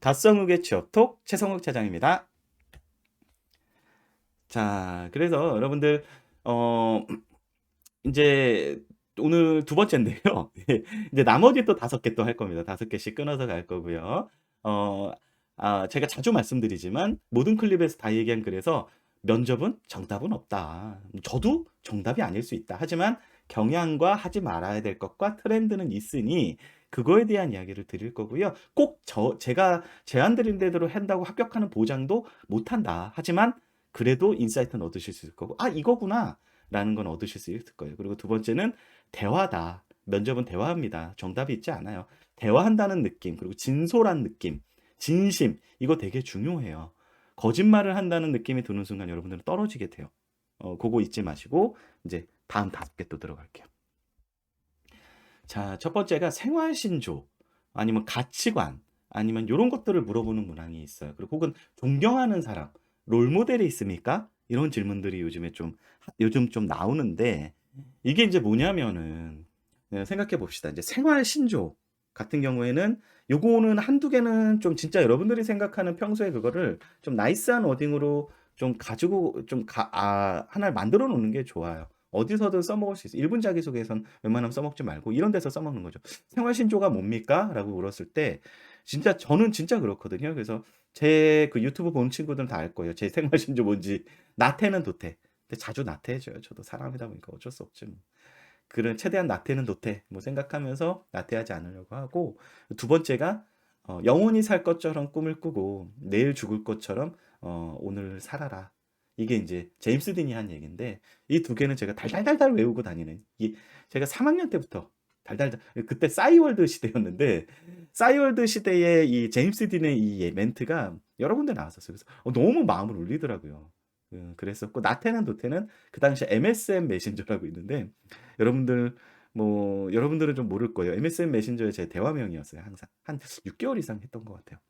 닷성욱의 취업톡 최성욱 차장입니다. 자, 그래서 여러분들 어 인제 오늘 두 번째인데요. 예, 이제 나머지 또 5개 또 할 겁니다. 5개씩 끊어서 갈 거고요. 어 제가 자주 말씀드리지만 모든 클립에서 다 얘기한 그래서 면접은 정답은 없다. 저도 정답이 아닐 수 있다. 하지만 경향과 하지 말아야 될 것과 트렌드는 있으니 그거에 대한 이야기를 드릴 거고요. 꼭 제가 제안 드린 대로 한다고 합격하는 보장도 못 한다. 하지만 그래도 인사이트는 얻으실 수 있을 거고 '아 이거구나.'라는 건 얻으실 수 있을 거예요. 그리고 두 번째는 대화다. 면접은 대화합니다. 정답이 있지 않아요. 대화한다는 느낌, 그리고 진솔한 느낌, 진심, 이거 되게 중요해요. 거짓말을 한다는 느낌이 드는 순간 여러분들은 떨어지게 돼요. 그거 잊지 마시고 이제 다음 5개 또 들어갈게요. 자, 첫 번째가 생활 신조 아니면 가치관 아니면 요런 것들을 물어보는 문항이 있어요. 그리고 혹은 존경하는 사람, 롤 모델이 있습니까? 이런 질문들이 요즘 좀 나오는데 이게 인제 뭐냐면은 생각해 봅시다. 이제 생활 신조 같은 경우에는 요거는 한두 개는 좀 진짜 여러분들이 생각하는 평소에 그거를 좀 나이스한 워딩으로 좀 가지고 좀 하나를 만들어 놓는 게 좋아요. 어디서든 써먹을 수 있어요. 1분 자기소개에선 웬만하면 써먹지 말고 이런 데서 써먹는 거죠. "생활 신조가 뭡니까?" 라고 물었을 때 진짜 저는 진짜 그렇거든요. 그래서 제 그 유튜브 본 친구들은 다 알 거예요. 제 생활 신조 뭔지. 나태는 도태. 근데 자주 나태해져요. 저도 사람이다 보니까 어쩔 수 없지 뭐. 그런 최대한 나태는 도태 뭐 생각하면서 나태하지 않으려고 하고 두 번째가 영원히 살 것처럼 꿈을 꾸고 내일 죽을 것처럼 오늘 살아라. 이게 인제 제임스 딘이 한 얘기인데 이 두 개는 제가 달달달달 외우고 다니는 이 제가 3 학년 때부터 달달달 그때 싸이월드 시대였는데 싸이월드 시대에 이 제임스 딘의 이 멘트가 여러 군데 나왔었어요. 그래서 너무 마음을 울리더라고요. 그랬었고 나태는 도태는 그 당시에 MSN 메신저라고 있는데 여러분들 여러분들은 좀 모를 거예요. MSN 메신저의 제 대화명이었어요 항상. 한 6 개월 이상 했던 것 같아요.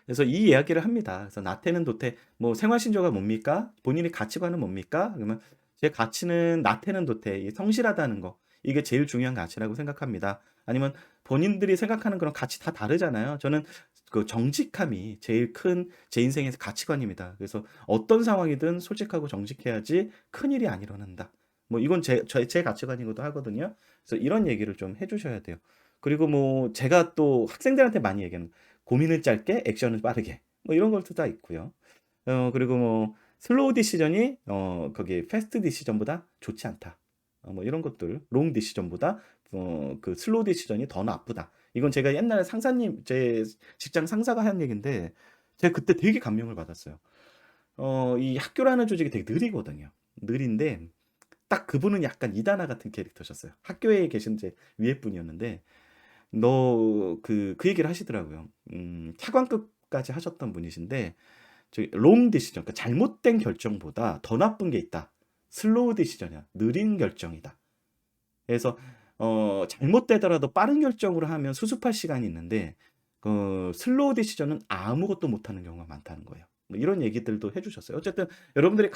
그래서 이 이야기를 합니다. 그래서 나태는 도태 뭐 "생활 신조가 뭡니까? 본인의 가치관은 뭡니까?" 그러면 "제 가치는 나태는 도태 이 성실하다는 거 이게 제일 중요한 가치라고 생각합니다." 아니면 본인들이 생각하는 그런 가치 다 다르잖아요. "저는 그 정직함이 제일 큰 제 인생에서 가치관입니다. 그래서 어떤 상황이든 솔직하고 정직해야지 큰일이 안 일어난다." 뭐 이건 제 가치관이기도 하거든요. 그래서 이런 얘기를 좀 해 주셔야 돼요. 그리고 뭐 제가 또 학생들한테 많이 얘기하는 고민을 짧게 액션을 빠르게 뭐 이런 것도 다 있고요. 그리고 뭐 슬로우 디시전이 거기 패스트 디시전보다 좋지 않다. 뭐 이런 것들. 롱 디시전보다 그 슬로우 디시전이 더 나쁘다. 이건 제가 옛날에 상사님 제 직장 상사가 한 얘기인데 제가 그때 되게 감명을 받았어요. 이 학교라는 조직이 되게 느리거든요. 느린데 딱 그분은 약간 이단아 같은 캐릭터셨어요. 학교에 계신 제 위에 분이었는데 그 얘기를 하시더라고요. 차관급까지 하셨던 분이신데 저기 롱 디시전 그러니까 잘못된 결정보다 더 나쁜 게 있다. 슬로우 디시전이야. 느린 결정이다. 그래서 잘못되더라도 빠른 결정으로 하면 수습할 시간이 있는데 슬로우 디시전은 아무것도 못하는 경우가 많다는 거예요. 뭐 이런 얘기들도 해 주셨어요. 어쨌든 여러분들이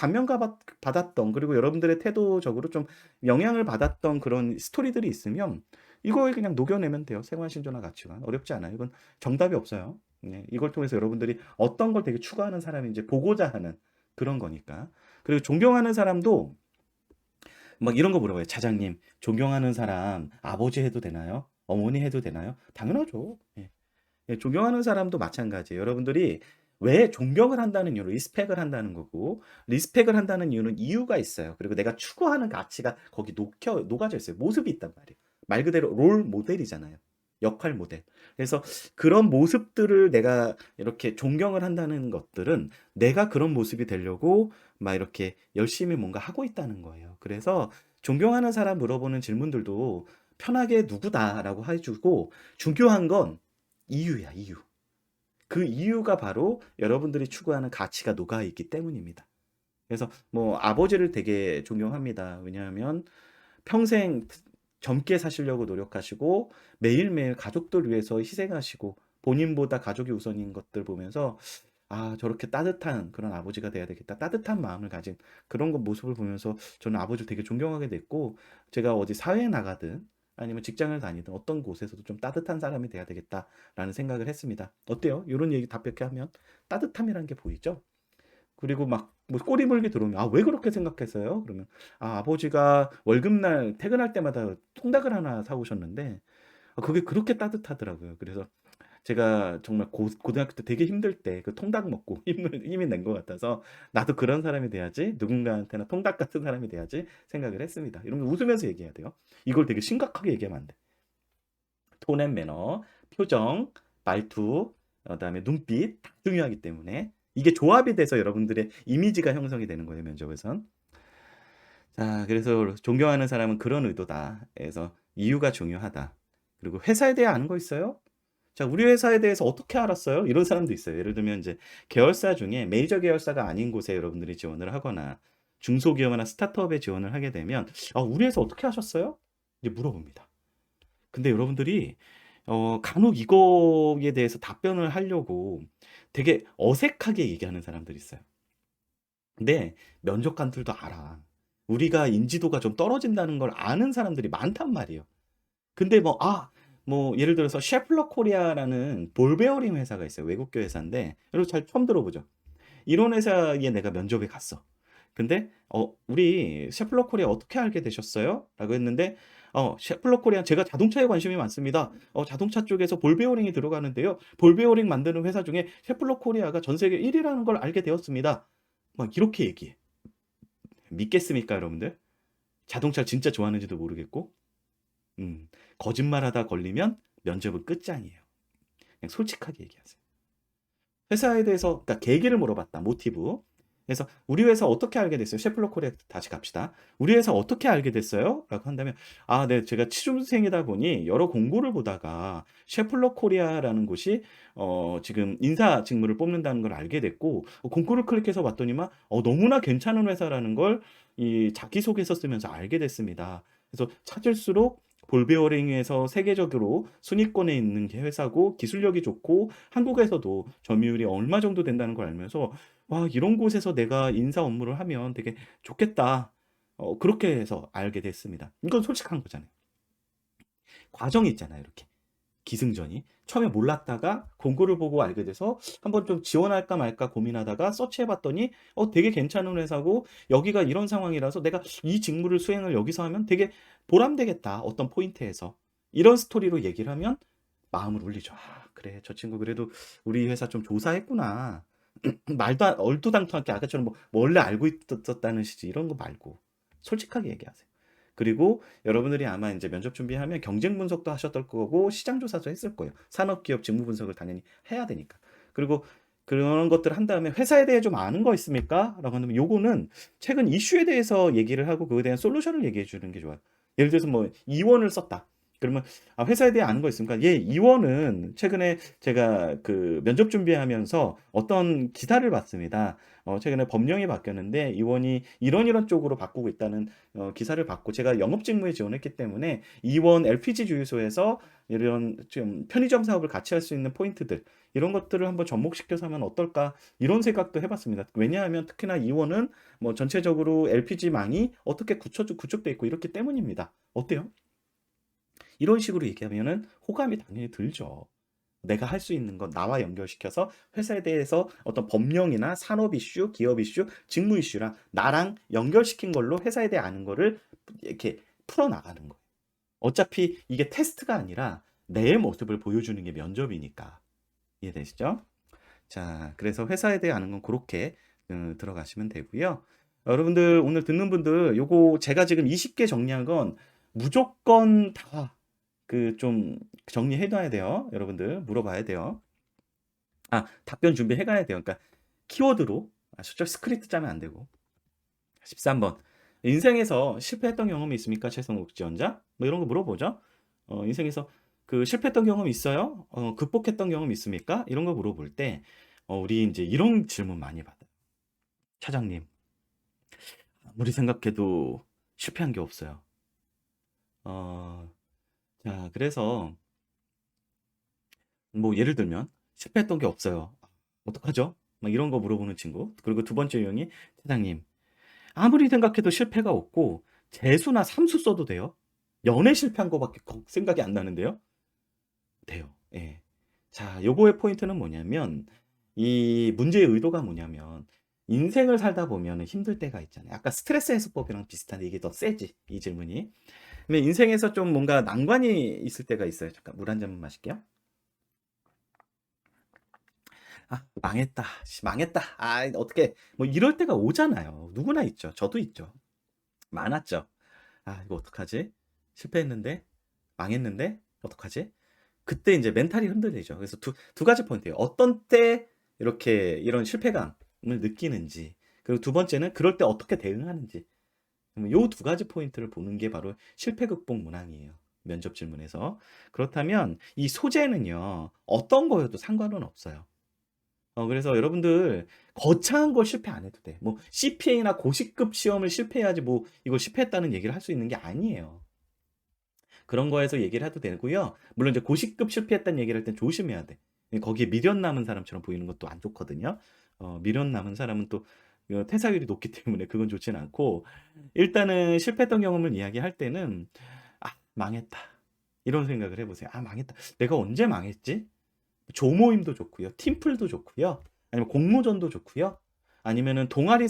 받았던 그리고 여러분들의 태도적으로 좀 영향을 받았던 그런 스토리들이 있으면 이거에 그냥 녹여내면 돼요. 생활 신조나 가치관. 어렵지 않아요. 이건 정답이 없어요. 네. 이걸 통해서 여러분들이 어떤 걸 되게 추구하는 사람인지 보고자 하는 그런 거니까. 그리고 존경하는 사람도 막 이런 거 물어봐요. "차장님 존경하는 사람 아버지 해도 되나요? 어머니 해도 되나요?" 당연하죠. 예. 예 존경하는 사람도 마찬가지예요. 여러분들이 왜 존경을 한다는 이유는 리스펙을 한다는 거고 리스펙을 한다는 이유는 이유가 있어요. 그리고 내가 추구하는 가치가 거기 녹아져 있어요. 모습이 있단 말이에요. 말 그대로 롤 모델이잖아요. 역할 모델. 그래서 그런 모습들을 내가 이렇게 존경을 한다는 것들은 내가 그런 모습이 되려고 막 이렇게 열심히 뭔가 하고 있다는 거예요. 그래서 존경하는 사람 물어보는 질문들도 편하게 "누구다."라고 해 주고 중요한 건 이유야, 이유. 그 이유가 바로 여러분들이 추구하는 가치가 녹아 있기 때문입니다. 그래서 뭐 아버지를 되게 존경합니다. 왜냐하면 평생 젊게 사시려고 노력하시고 매일매일 가족들 위해서 희생하시고 본인보다 가족이 우선인 것들 보면서 '아 저렇게 따뜻한 그런 아버지가 돼야 되겠다.' 따뜻한 마음을 가진 그런 모습을 보면서 저는 아버지를 되게 존경하게 됐고 제가 어디 사회에 나가든 아니면 직장을 다니든 어떤 곳에서도 좀 따뜻한 사람이 돼야 되겠다라는 생각을 했습니다. 어때요? 요런 얘기 답변게 하면 따뜻함이라는 게 보이죠? 그리고 막 뭐 꼬리 물기 들어오면 "아 왜 그렇게 생각했어요?" 그러면 "아 아버지가 월급날 퇴근할 때마다 통닭을 하나 사 오셨는데 그게 그렇게 따뜻하더라고요." 그래서 제가 정말 고등학교 때 되게 힘들 때 그 통닭 먹고 힘이 낸 것 같아서 '나도 그런 사람이 돼야지. 누군가한테나 통닭 같은 사람이 돼야지.' 생각을 했습니다. 이러면 웃으면서 얘기해야 돼요. 이걸 되게 심각하게 얘기하면 안 돼. 톤 앤 매너, 표정, 말투, 그다음에 눈빛 다 중요하기 때문에 이게 조합이 돼서 여러분들의 이미지가 형성이 되는 거예요, 면접에선. 자, 그래서 존경하는 사람은 그런 의도다. 그래서 이유가 중요하다. 그리고 회사에 대해 아는 거 있어요? 자, 우리 회사에 대해서 어떻게 알았어요? 이런 사람도 있어요. 예를 들면 이제 계열사 중에 메이저 계열사가 아닌 곳에 여러분들이 지원을 하거나 중소기업이나 스타트업에 지원을 하게 되면 우리 회사 어떻게 하셨어요?" 이제 물어봅니다. 근데 여러분들이 간혹 이거에 대해서 답변을 하려고 되게 어색하게 얘기하는 사람들이 있어요. 근데 면접관들도 알아. 우리가 인지도가 좀 떨어진다는 걸 아는 사람들이 많단 말이에요. 근데 뭐 예를 들어서 셰플러 코리아라는 볼 베어링 회사가 있어요. 외국계 회사인데 여러분 잘 처음 들어보죠. 이런 회사에 내가 면접에 갔어. 근데 "우리 셰플러 코리아 어떻게 알게 되셨어요?" 라고 했는데 셰플러 코리아 제가 자동차에 관심이 많습니다. 자동차 쪽에서 볼 베어링이 들어가는데요. 볼 베어링 만드는 회사 중에 셰플러 코리아가 전 세계 1 위라는 걸 알게 되었습니다. 막 이렇게 얘기해. 믿겠습니까 여러분들? 자동차를 진짜 좋아하는지도 모르겠고. 거짓말하다 걸리면 면접은 끝장이에요. 그냥 솔직하게 얘기하세요. 회사에 대해서 그러니까 계기를 물어봤다. 모티브. 그래서 "우리 회사 어떻게 알게 됐어요?" 셰플러 코리아 다시 갑시다. "우리 회사 어떻게 알게 됐어요?" 라고 한다면 "아 네. 제가 취준생이다 보니 여러 공고를 보다가 셰플러 코리아라는 곳이 지금 인사 직무를 뽑는다는 걸 알게 됐고 공고를 클릭해서 봤더니만 너무나 괜찮은 회사라는 걸 이 자기소개서 쓰면서 알게 됐습니다. 그래서 찾을수록 볼 베어링에서 세계적으로 순위권에 있는 게 회사고 기술력이 좋고 한국에서도 점유율이 얼마 정도 된다는 걸 알면서 '와 이런 곳에서 내가 인사 업무를 하면 되게 좋겠다.' 그렇게 해서 알게 됐습니다. 이건 솔직한 거잖아요. 과정이 있잖아요 이렇게. 기승전이. 처음에 몰랐다가 공고를 보고 알게 돼서 한번 좀 지원할까 말까 고민하다가 서치해 봤더니 되게 괜찮은 회사고 여기가 이런 상황이라서 '내가 이 직무를 수행을 여기서 하면 되게 보람되겠다 어떤 포인트에서.' 이런 스토리로 얘기를 하면 마음을 울리죠. '아 그래. 저 친구 그래도 우리 회사 좀 조사했구나.' 말도 얼토당토하게 아까처럼 뭐 원래 알고 있었다는 식의 이런 거 말고 솔직하게 얘기하세요. 그리고 여러분들이 아마 인제 면접 준비하면 경쟁 분석도 하셨을 거고 시장 조사도 했을 거예요. 산업기업 직무 분석을 당연히 해야 되니까. 그리고 그런 것들을 한 다음에 "회사에 대해 좀 아는 거 있습니까?" 라고 한다면 요거는 최근 이슈에 대해서 얘기를 하고 그거에 대한 솔루션을 얘기해 주는 게 좋아요. 예를 들어서 뭐 이원을 썼다. 그러면 회사에 대해 아는 거 있습니까?" "예. 이원은 최근에 제가 그 면접 준비하면서 어떤 기사를 봤습니다. 최근에 법령이 바뀌었는데 이원이 이런 쪽으로 바꾸고 있다는 기사를 봤고 제가 영업 직무에 지원했기 때문에 이원 LPG 주유소에서 이런 좀 편의점 사업을 같이 할 수 있는 포인트들 이런 것들을 한번 접목시켜서 하면 어떨까?" 이런 생각도 해 봤습니다. 왜냐하면 특히나 이원은 뭐 전체적으로 LPG망이 어떻게 구축돼 있고 이렇기 때문입니다. 어때요? 이런 식으로 얘기하면은 호감이 당연히 들죠. 내가 할 수 있는 건 나와 연결시켜서 회사에 대해서 어떤 법령이나 산업 이슈, 기업 이슈, 직무 이슈랑 나랑 연결시킨 걸로 회사에 대해 아는 거를 이렇게 풀어나가는 거예요. 어차피 이게 테스트가 아니라 내 모습을 보여주는 게 면접이니까. 이해되시죠? 자, 그래서 회사에 대해 아는 건 고렇게 들어가시면 되고요. 여러분들 오늘 듣는 분들 요거 제가 지금 20개 정리한 건 무조건 다 좀 정리해 놔야 돼요. 여러분들 물어봐야 돼요. 답변 준비해 가야 돼요. 그러니까 키워드로 아시죠? 스크립트 짜면 안 되고. 13 번. "인생에서 실패했던 경험이 있습니까? 최성욱 지원자?" 뭐 이런 거 물어보죠. "인생에서 그 실패했던 경험 있어요? 극복했던 경험 있습니까?" 이런 거 물어볼 때 우리 인제 이런 질문 많이 받아요. "차장님 아무리 생각해도 실패한 게 없어요." 어 자 그래서 뭐 예를 들면 "실패했던 게 없어요. 어떡하죠?" 막 이런 거 물어보는 친구. 그리고 두 번째 유형이 "사장님 아무리 생각해도 실패가 없고 재수나 삼수 써도 돼요?" 연애 실패한 거밖에 생각이 안 나는데요. 돼요. 예. 자, 요거의 포인트는 뭐냐면 이 문제의 의도가 뭐냐면 인생을 살다 보면은 힘들 때가 있잖아요. 아까 스트레스 해소법이랑 비슷한데 이게 더 세지, 이 질문이. 근데 인생에서 좀 뭔가 난관이 있을 때가 있어요. 잠깐 물 한 잔만 마실게요. 아, 망했다. 씨, 망했다. 아, 어떻게 뭐 이럴 때가 오잖아요. 누구나 있죠. 저도 있죠. 많았죠. 아, 이거 어떡하지? 실패했는데, 망했는데, 어떡하지? 그때 이제 멘탈이 흔들리죠. 그래서 두 가지 포인트예요. 어떤 때 이렇게 이런 실패감을 느끼는지, 그리고 두 번째는 그럴 때 어떻게 대응하는지. 요 두 가지 포인트를 보는 게 바로 실패 극복 문항이에요. 면접 질문에서. 그렇다면 이 소재는요, 어떤 거여도 상관은 없어요. 그래서 여러분들 거창한 걸 실패 안 해도 돼. 뭐 CPA나 고시급 시험을 실패해야지 뭐 이걸 실패했다는 얘기를 할 수 있는 게 아니에요. 그런 거에서 얘기를 해도 되고요. 물론 이제 고시급 실패했다는 얘기를 할 땐 조심해야 돼. 거기에 미련 남은 사람처럼 보이는 것도 안 좋거든요. 미련 남은 사람은 또 퇴사율이 높기 때문에 그건 좋진 않고, 일단은 실패했던 경험을 이야기할 때는 '아, 망했다.' 이런 생각을 해 보세요. '아, 망했다. 내가 언제 망했지?' 조모임도 좋고요. 팀플도 좋고요. 아니면 공모전도 좋고요. 아니면은 동아리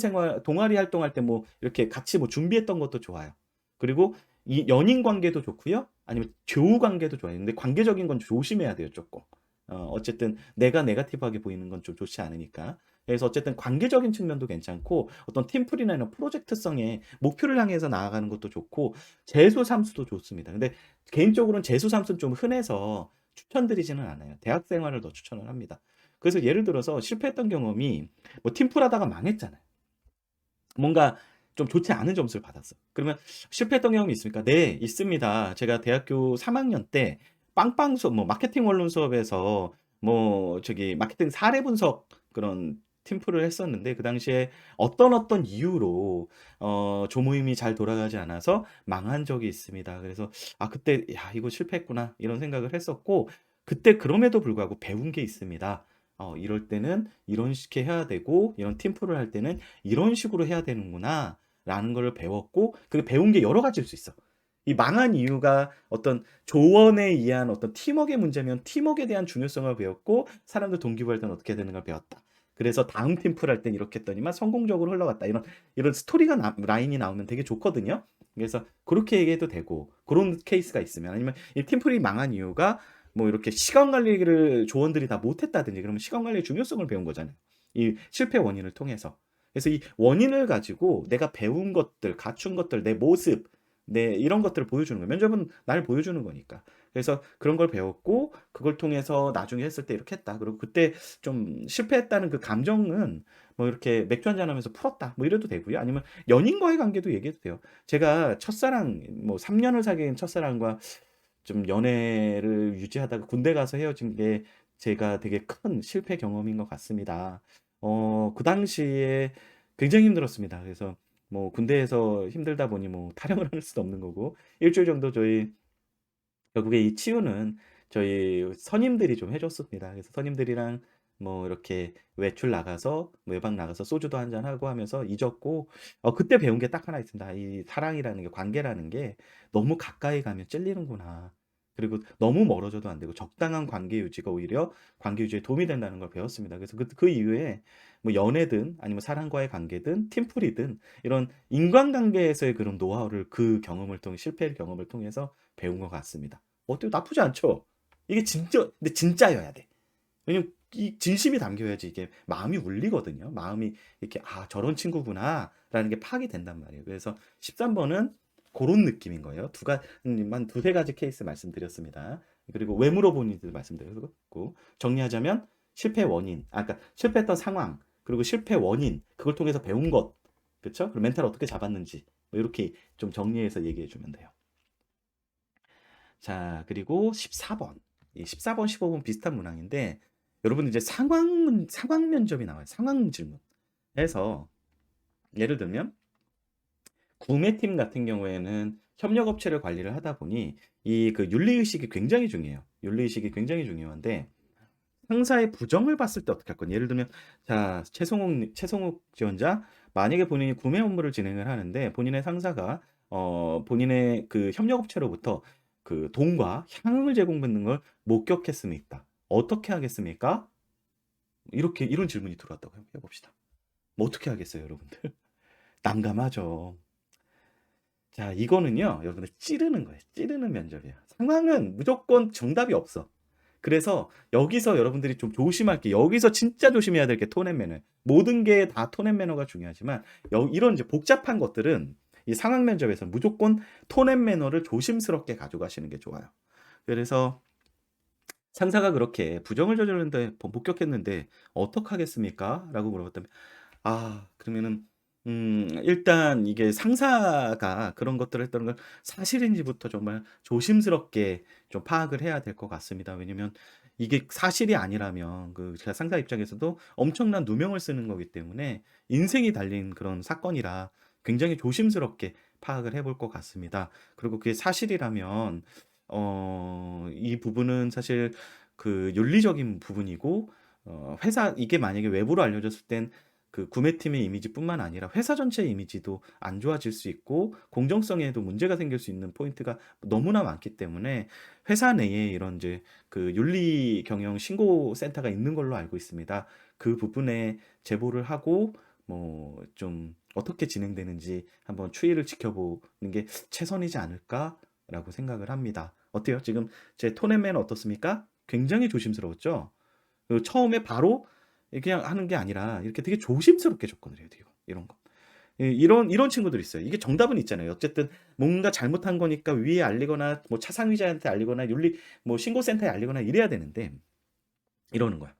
활동할 때 뭐 이렇게 같이 뭐 준비했던 것도 좋아요. 그리고 이 연인 관계도 좋고요. 아니면 교우 관계도 좋아요. 근데 관계적인 건 조심해야 돼요, 쪼끔. 어쨌든 내가 네거티브하게 보이는 건 좀 좋지 않으니까. 그래서 어쨌든 관계적인 측면도 괜찮고, 어떤 팀플이나 이런 프로젝트성의 목표를 향해서 나아가는 것도 좋고, 재수 삼수도 좋습니다. 근데 개인적으로는 재수 삼수는 좀 흔해서 추천드리지는 않아요. 대학 생활을 더 추천을 합니다. 그래서 예를 들어서 실패했던 경험이 뭐 팀플 하다가 망했잖아요. 뭔가 좀 좋지 않은 점수를 받았어. 그러면 "실패했던 경험이 있습니까?" "네, 있습니다. 제가 대학교 3 학년 때 빵빵 수업 뭐 마케팅 원론 수업에서 뭐 저기 마케팅 사례 분석 그런 팀플을 했었는데, 그 당시에 어떤 이유로 조모임이 잘 돌아가지 않아서 망한 적이 있습니다. 그래서 '아, 그때 야, 이거 실패했구나.' 이런 생각을 했었고, 그때 그럼에도 불구하고 배운 게 있습니다. 이럴 때는 이런 식의 해야 되고, 이런 팀플을 할 때는 이런 식으로 해야 되는구나라는 걸 배웠고, 그 배운 게 여러 가지일 수 있어. 이 망한 이유가 어떤 조언에 의한 어떤 팀웍의 문제면 팀웍에 대한 중요성을 배웠고, 사람들 동기부여할 때는 어떻게 되는 걸 배웠다. 그래서 다음 팀플 할 땐 이렇게 했더니만 성공적으로 흘러갔다. 이런 스토리가 라인이 나오면 되게 좋거든요. 그래서 그렇게 얘기해도 되고, 그런 케이스가 있으면, 아니면 이 팀플이 망한 이유가 뭐 이렇게 시간 관리를 조언들이 다 못했다든지, 그러면 시간 관리의 중요성을 배운 거잖아요, 이 실패 원인을 통해서. 그래서 이 원인을 가지고 내가 배운 것들, 갖춘 것들, 내 모습, 내 이런 것들을 보여주는 거예요. 면접은 날 보여주는 거니까. 그래서 그런 걸 배웠고, 그걸 통해서 나중에 했을 때 이렇게 했다. 그리고 그때 좀 실패했다는 그 감정은 뭐 이렇게 맥주 한잔 하면서 풀었다. 뭐 이래도 되고요. 아니면 연인과의 관계도 얘기해도 돼요. 제가 첫사랑 뭐 3 년을 사귄 첫사랑과 좀 연애를 유지하다가 군대 가서 헤어진 게 제가 되게 큰 실패 경험인 것 같습니다. 그 당시에 굉장히 힘들었습니다. 그래서 뭐 군대에서 힘들다 보니 뭐 타령을 할 수도 없는 거고, 일 주일 정도 저희 결국에 이 치유는 저희 선임들이 좀 해 줬습니다. 그래서 선임들이랑 뭐 이렇게 외출 나가서 뭐 외박 나가서 소주도 한 잔 하고 하면서 잊었고, 그때 배운 게 딱 하나 있습니다. 이 사랑이라는 게, 관계라는 게 너무 가까이 가면 찔리는구나. 그리고 너무 멀어져도 안 되고 적당한 관계 유지가 오히려 관계 유지에 도움이 된다는 걸 배웠습니다. 그래서 그 이후에 뭐 연애든 아니면 사람과의 관계든 팀플이든 이런 인간관계에서의 그런 노하우를 그 경험을 통해, 실패의 경험을 통해서 배운 것 같습니다. 어때요? 나쁘지 않죠? 이게 진짜, 근데 진짜여야 돼. 왜냐면 이 진심이 담겨야지 이게 마음이 울리거든요. 마음이 이렇게 '아, 저런 친구구나.'라는 게 파악이 된단 말이에요. 그래서 13 번은 고런 느낌인 거예요. 한 두세 가지 케이스 말씀드렸습니다. 그리고 왜 물어보는지도 말씀드렸고, 정리하자면 실패 원인, 그러니까 실패했던 상황, 그리고 실패 원인, 그걸 통해서 배운 것, 그쵸? 그리고 멘탈을 어떻게 잡았는지, 뭐 요렇게 좀 정리해서 얘기해 주면 돼요. 자, 그리고 14 번. 이 14 번, 15번 비슷한 문항인데, 여러분 이제 상황 면접이 나와요. 상황 질문. 해서 예를 들면 구매팀 같은 경우에는 협력 업체를 관리를 하다 보니 이 그 윤리 의식이 굉장히 중요해요. 윤리 의식이 굉장히 중요한데, 상사의 부정을 봤을 때 어떻게 할 거냐. 예를 들면 자, 최성욱 지원자, 만약에 본인이 구매 업무를 진행을 하는데 본인의 상사가 본인의 그 협력업체로부터 그 돈과 향응을 제공받는 걸 목격했습니까? 어떻게 하겠습니까? 이렇게 이런 질문이 들어왔다고 해 봅시다. 뭐 어떻게 하겠어요, 여러분들? 난감하죠. 자, 이거는요, 여러분들 찌르는 거예요. 찌르는 면접이에요. 상황은 무조건 정답이 없어. 그래서 여기서 여러분들이 좀 조심할 게, 여기서 진짜 조심해야 될 게 톤 앤 매너예요. 모든 게 다 톤 앤 매너가 중요하지만 이런 이제 복잡한 것들은 이 상황 면접에서 무조건 톤 앤 매너를 조심스럽게 가져가시는 게 좋아요. 그래서 상사가 그렇게 부정을 저지르는데 목격했는데 어떡하겠습니까? 라고 물어봤다면, 그러면은 일단 이게 상사가 그런 것들을 했다는 걸 사실인지부터 정말 조심스럽게 좀 파악을 해야 될 것 같습니다. 왜냐면 이게 사실이 아니라면 그 제가 상사 입장에서도 엄청난 누명을 쓰는 거기 때문에 인생이 달린 그런 사건이라 굉장히 조심스럽게 파악을 해볼 것 같습니다. 그리고 그게 사실이라면 이 부분은 사실 그 윤리적인 부분이고, 회사 이게 만약에 외부로 알려졌을 땐 그 구매팀의 이미지뿐만 아니라 회사 전체의 이미지도 안 좋아질 수 있고 공정성에도 문제가 생길 수 있는 포인트가 너무나 많기 때문에 회사 내에 이런 이제 그 윤리 경영 신고 센터가 있는 걸로 알고 있습니다. 그 부분에 제보를 하고 뭐 좀 어떻게 진행되는지 한번 추이를 지켜보는 게 최선이지 않을까라고 생각을 합니다. 어때요? 지금 제 톤 앤 매너 어떻습니까? 굉장히 조심스러웠죠? 처음에 바로 그냥 하는 게 아니라 이렇게 되게 조심스럽게 접근을 해야 돼요. 이런 거. 이런 친구들이 있어요. 이게 정답은 있잖아요. 어쨌든 뭔가 잘못한 거니까 위에 알리거나 뭐 차상위자한테 알리거나 윤리 뭐 신고센터에 알리거나 이래야 되는데 이러는 거야.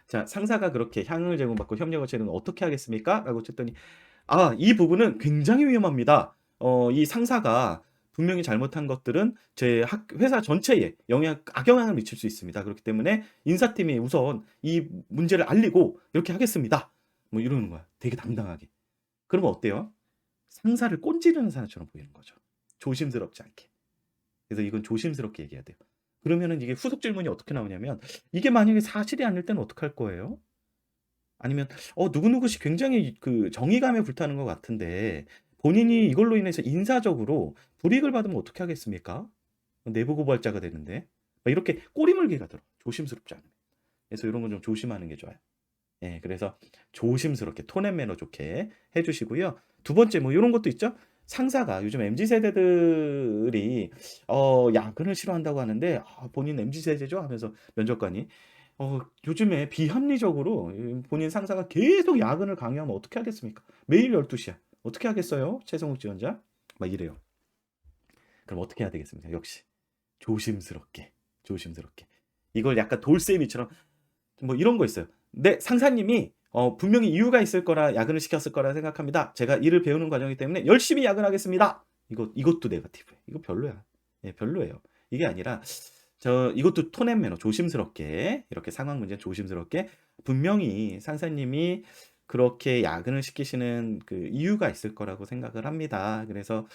자, 상사가 그렇게 향응을 제공받고 협력을 는 어떻게 하겠습니까? 라고 쳤더니, 이 부분은 굉장히 위험합니다. 이 상사가 분명히 잘못한 것들은 제 회사 전체에 악영향을 미칠 수 있습니다. 그렇기 때문에 인사팀이 우선 이 문제를 알리고 이렇게 하겠습니다. 뭐 이러는 거야. 되게 당당하게. 그러면 어때요? 상사를 꼰지르는 사람처럼 보이는 거죠. 조심스럽지 않게. 그래서 이건 조심스럽게 얘기해야 돼요. 그러면은 이게 후속 질문이 어떻게 나오냐면, 이게 만약에 사실이 아닐 때는 어떡할 거예요? 아니면 누구누구씨 굉장히 그 정의감에 불타는 것 같은데 본인이 이걸로 인해서 인사적으로 불이익을 받으면 어떻게 하겠습니까? 내부 고발자가 되는데. 막 이렇게 꼬리물기가 들어. 조심스럽지 않으면. 그래서 이런 건 좀 조심하는 게 좋아요. 예, 그래서 조심스럽게 톤 앤 매너 좋게 해 주시고요. 두 번째 뭐 요런 것도 있죠. 상사가 요즘 MZ 세대들이 야근을 싫어한다고 하는데, 본인 MZ 세대죠 하면서 면접관이 요즘에 비합리적으로 본인 상사가 계속 야근을 강요하면 어떻게 하겠습니까? 매일 12 시야. 어떻게 하겠어요? 최성욱 지원자. 막 이래요. 그럼 어떻게 해야 되겠습니까? 역시 조심스럽게, 조심스럽게. 이걸 약간 돌쇠미처럼 뭐 이런 거 있어요. 네, 상사님이 분명히 이유가 있을 거라 야근을 시켰을 거라 생각합니다. 제가 일을 배우는 과정이기 때문에 열심히 야근하겠습니다. 이것도 네거티브예요. 이거 별로야. 예, 별로예요. 이게 아니라 이것도 톤 앤 매너 조심스럽게, 이렇게 상황 문제 조심스럽게, 분명히 상사님이 그렇게 야근을 시키시는 그 이유가 있을 거라고 생각을 합니다. 그래서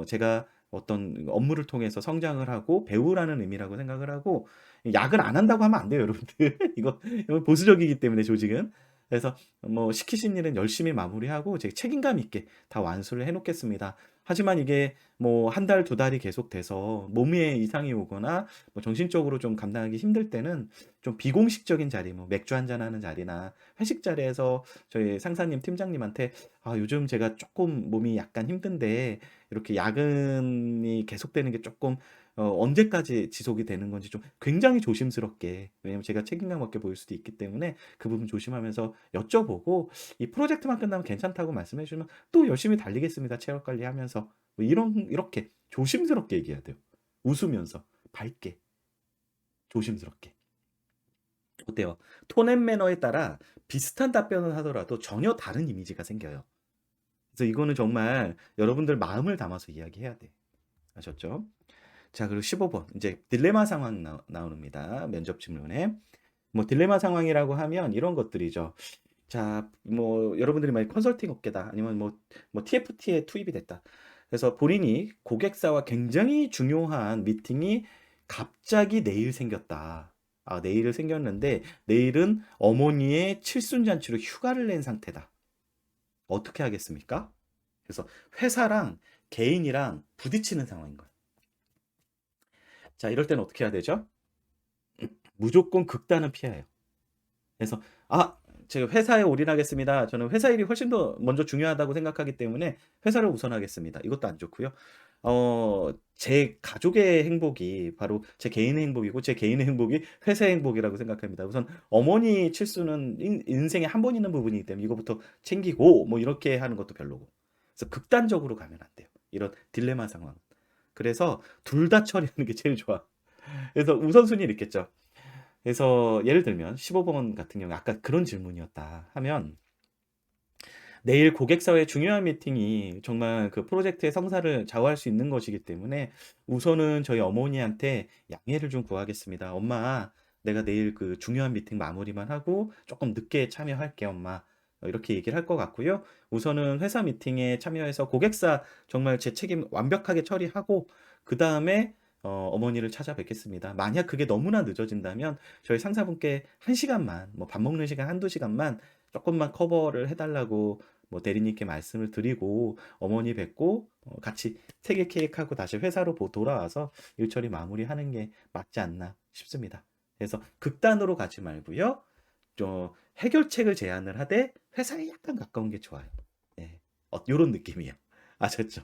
제가 어떤 업무를 통해서 성장을 하고 배우라는 의미라고 생각을 하고, 야근 안 한다고 하면 안 돼요, 여러분들. 이거 보수적이기 때문에 조직은. 그래서 뭐 시키신 일은 열심히 마무리하고 제 책임감 있게 다 완수를 해 놓겠습니다. 하지만 이게 뭐 한 달, 두 달이 계속돼서 몸에 이상이 오거나 뭐 정신적으로 좀 감당하기 힘들 때는 좀 비공식적인 자리, 뭐 맥주 한잔 하는 자리나 회식 자리에서 저희 상사님, 팀장님한테 요즘 제가 조금 몸이 약간 힘든데 이렇게 야근이 계속되는 게 조금 언제까지 지속이 되는 건지 좀 굉장히 조심스럽게, 왜냐면 제가 책임감 없게 보일 수도 있기 때문에 그 부분 조심하면서 여쭤보고, 이 프로젝트만 끝나면 괜찮다고 말씀해 주시면 또 열심히 달리겠습니다. 체력 관리하면서. 뭐 이렇게 조심스럽게 얘기해야 돼요. 웃으면서 밝게 조심스럽게. 어때요? 톤 앤 매너에 따라 비슷한 답변을 하더라도 전혀 다른 이미지가 생겨요. 그래서 이거는 정말 여러분들 마음을 담아서 이야기해야 돼. 아셨죠? 자, 그리고 15번 이제 딜레마 상황 나옵니다. 면접 질문에. 뭐 딜레마 상황이라고 하면 이런 것들이죠. 자, 뭐 여러분들이 만약 컨설팅 업계다, 아니면 뭐 TFT에 투입이 됐다. 그래서 본인이 고객사와 굉장히 중요한 미팅이 갑자기 내일 생겼다. 내일 생겼는데 내일은 어머니의 칠순잔치로 휴가를 낸 상태다. 어떻게 하겠습니까? 그래서 회사랑 개인이랑 부딪히는 상황인 거예요. 자, 이럴 때는 어떻게 해야 되죠? 무조건 극단은 피해야 해요. 그래서 "아 제가 회사에 올인하겠습니다. 저는 회사 일이 훨씬 더 먼저 중요하다고 생각하기 때문에 회사를 우선하겠습니다." 이것도 안 좋고요. 제 가족의 행복이 바로 제 개인의 행복이고 제 개인의 행복이 회사의 행복이라고 생각합니다. 우선 어머니 칠수는 인생에 한 번 있는 부분이기 때문에 이거부터 챙기고 뭐 이렇게 하는 것도 별로고. 그래서 극단적으로 가면 안 돼요, 이런 딜레마 상황. 그래서 둘 다 처리하는 게 제일 좋아. 그래서 우선순위를 있겠죠. 그래서 예를 들면 15번 같은 경우에 아까 그런 질문이었다 하면 내일 고객사와의 중요한 미팅이 정말 그 프로젝트의 성사를 좌우할 수 있는 것이기 때문에 우선은 저희 어머니한테 양해를 좀 구하겠습니다. "엄마, 내가 내일 그 중요한 미팅 마무리만 하고 조금 늦게 참여할게 엄마." 이렇게 얘기를 할 것 같고요. 우선은 회사 미팅에 참여해서 고객사 정말 제 책임 완벽하게 처리하고 그다음에 어머니를 찾아뵙겠습니다. 만약 그게 너무나 늦어진다면 저희 상사분께 1 시간만 뭐 밥 먹는 시간 1-2 시간만 쪼끔만 커버를 해 달라고 뭐 대리님께 말씀을 드리고 어머니 뵙고 같이 생일 케이크하고 다시 회사로 돌아와서 일 처리 마무리하는 게 맞지 않나 싶습니다. 그래서 극단으로 가지 말고요. 좀 해결책을 제안을 하되 회사에 약간 가까운 게 좋아요. 예. 요런 느낌이에요. 아셨죠?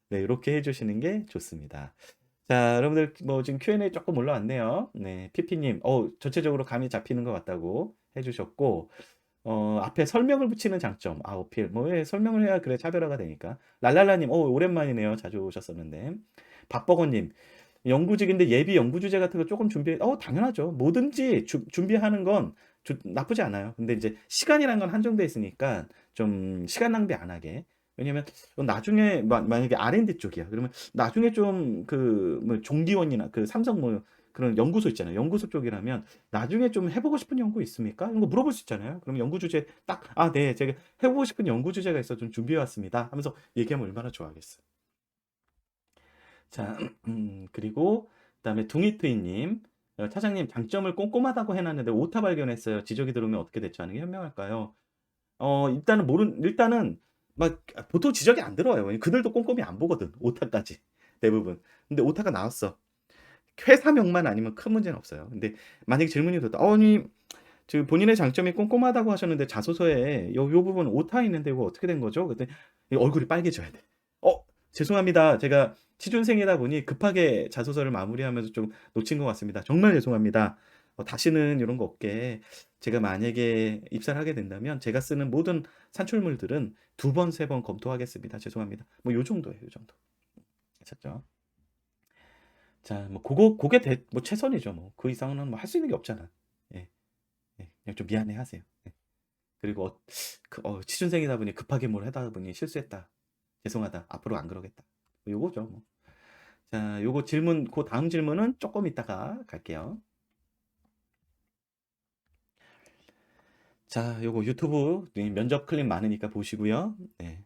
네, 요렇게 해 주시는 게 좋습니다. 자, 여러분들 뭐 지금 Q&A 쪼끔 올라왔네요. 네. 피피님 전체적으로 감이 잡히는 것 같다고 해 주셨고 앞에 설명을 붙이는 장점. 어필. 뭐 왜 설명을 해야 그래 차별화가 되니까. 랄랄라님, 오랜만이네요. 자주 오셨었는데. 밥버거님, 영구직인데 예비 연구 주제 같은 거 쪼금 준비해 당연하죠. 뭐든지 준비하는 건 나쁘지 않아요. 근데 이제 시간이라는 건 한정돼 있으니까 좀 시간 낭비 안 하게. 왜냐면 나중에 만약에 R&D 쪽이야. 그러면 나중에 좀 그 뭐 종기원이나 그 삼성 뭐 그런 연구소 있잖아요. 연구소 쪽이라면 "나중에 좀 해 보고 싶은 연구 있습니까?" 이런 거 물어볼 수 있잖아요. 그럼 연구 주제 딱 "아 네. 제가 해 보고 싶은 연구 주제가 있어서 좀 준비해 왔습니다." 하면서 얘기하면 얼마나 좋아하겠어요. 자, 그리고 그다음에 둥이트이님, "차장님, 장점을 꼼꼼하다고 해 놨는데 오타 발견했어요. 지적이 들어오면 어떻게 대처하는 게 현명할까요?" 일단은 막 보통 지적이 안 들어와요. 왜냐면 그들도 꼼꼼히 안 보거든, 오타까지 대부분. 근데 오타가 나왔어. 회사명만 아니면 큰 문제는 없어요. 근데 만약에 질문이 뒀다. "아니 지금 본인의 장점이 꼼꼼하다고 하셨는데 자소서에 요 부분 오타 있는데 이거 어떻게 된 거죠?" 그랬더니 이 얼굴이 빨개져야 돼. 죄송합니다. 제가 취준생이다 보니 급하게 자소서를 마무리하면서 좀 놓친 것 같습니다. 정말 죄송합니다. 다시는 요런 거 없게 제가 만약에 입사를 하게 된다면 제가 쓰는 모든 산출물들은 2 번, 3번 검토하겠습니다. 죄송합니다." 뭐 요 정도예요, 요 정도. 아셨죠? 자, 뭐 고게 뭐 최선이죠 뭐. 그 이상은 뭐 할 수 있는 게 없잖아. 예. 예. 그냥 좀 미안해 하세요. 예. 그리고 취준생이다 보니 급하게 뭘 하다 보니 실수했다. 죄송하다. 앞으로 안 그러겠다. 뭐 요거죠 뭐. 자, 요거 질문 다음 질문은 쪼끔 이따가 갈게요. 자, 요거 유튜브 이 면접 클립 많으니까 보시고요. 네.